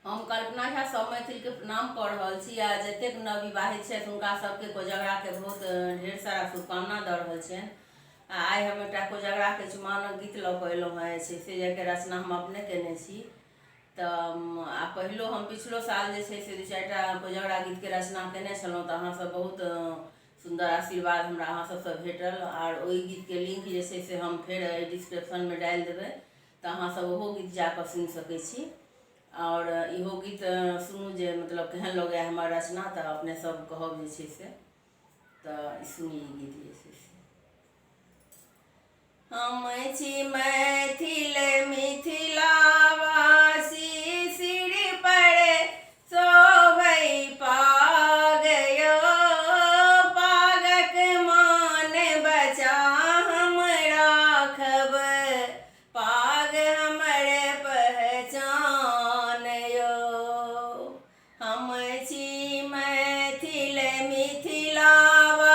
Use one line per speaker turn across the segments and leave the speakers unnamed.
हम कल्पना झा सब मैथिल के प्रणाम कऽ रहल छी आ जतेक नवविवाहित छथि हुनका सबके कोजगरा के बहुत ढेर सारा शुभकामना दऽ रहल छियनि। आइ हम एकटा कोजगरा के चुमाओनक गीत लऽ कऽ अयलहुँ हेँ से जकर रचना हम अपने केने छी। तऽ पहिलो हम पिछलो साल जे छै से 2-4टा कोजगरा गीत के रचना केने छलहुँ, तऽ अहाँसब बहुत सुंदर आशीर्वाद हमरा अहाँ सबसँ भेटल। और ओहि गीत के लिंक जे छै से हम फेर डिस्क्रिप्शन में डालि देबै, तऽ अहाँसब ओहो गीत जाकऽ सुनि सकै छी। और इहो गीत सुनू जे मतलब केहन लगैए हमर रचना, तऽ अपने सब कहब जे छै से। तऽ सुनी ई गीत जे छै से। हम छी मैथिल मिथिलावासी, सिर पर शोभै पाग यौ, पागक मान बचा हम राखब, पाग हमर पहचान यौ। हम छी मैथिल मिथिलावासी,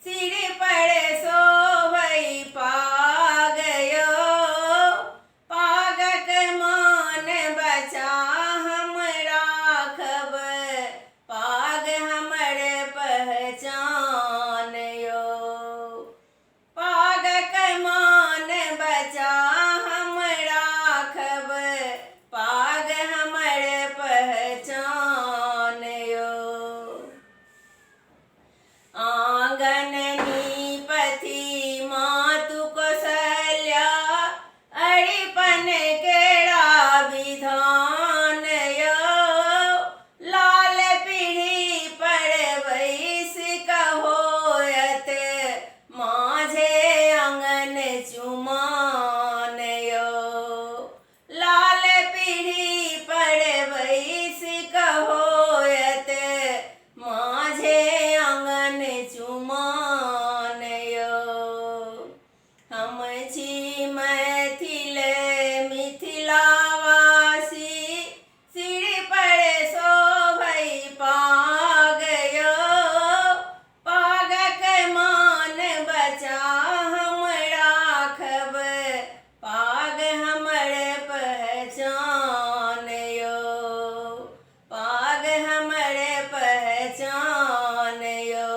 सिर पर शोभै पाग यौ, पागक मान बचा हम राखब, पाग हमर पहचान यौ। पागक मान बचा हम राखब, पाग हमर पहचान यौ। आंगन नीपथि मातु कौशल्या, अरिपन केरा विधान यौ, लाल पीढ़ी पर बैस कऽ होयत माझे आंगन चुमाओन यौ, लाल पीढ़ी पर बैस कऽ होयत माझे आंगन चुमाओन यौ। हम छी मैथिल मिथिलावासी, सिर पर शोभै पाग यौ, पागक मान बचा हम राखब, पाग हमर पहचान यौ, पाग हमर पहचान यौ।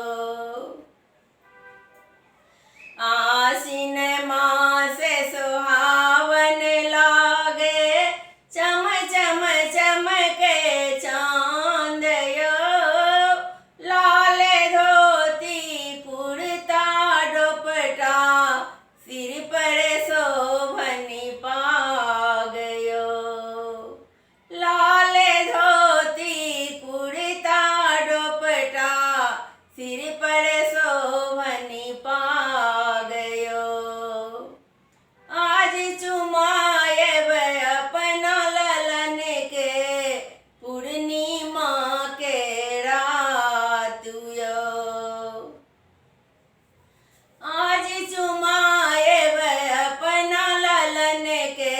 आसिन मास सुहावन लागे, चम चम चमके चाँद यौ, लाल धोती कुर्ता दुपट्टा, सिर पर शोभनि पाग यौ, लाल धोती कुर्ता दुपट्टा, सिर पर शोभनि पाग यौ। आज चुमाएब अपना ललन के, पूर्णिमा के रात यौ। आज चुमाएब अपना ललन के,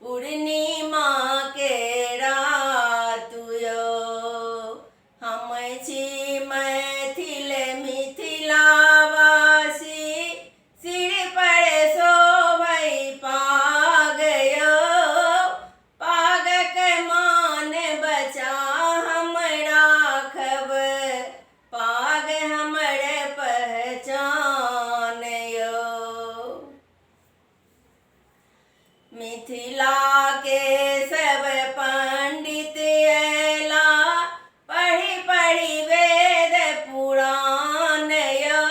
पूर्णिमा के रात यौ। हम छी मैथिल मिथिलावासी, सिर पर शोभै पाग यौ, पागक मान बचा हम राखब, पाग हमर पहचान यौ। मिथिला के सब पंडित अयला, पढ़ि पढ़ि वेद पुराण यौ,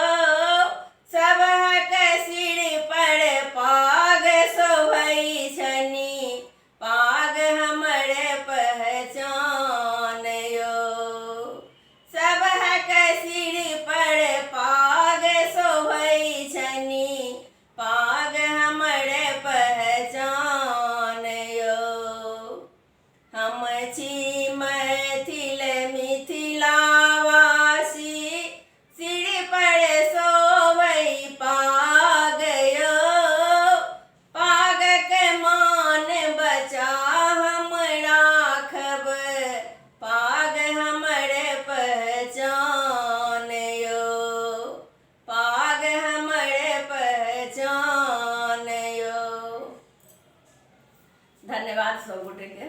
सबहक सिर पर पाग शोभै छनि, पाग हमर पहचान यौ। सबहक सिर पर पाग शोभै छनि, पाग हमर पहचान यौ। हम छी मैथिल मिथिलावासी, सिर पर शोभै पाग यौ, पागक मान बचा हम राखब, पाग हमर पहचान यौ, पाग हमर पहचान यौ। धन्यवाद सब गोटे के।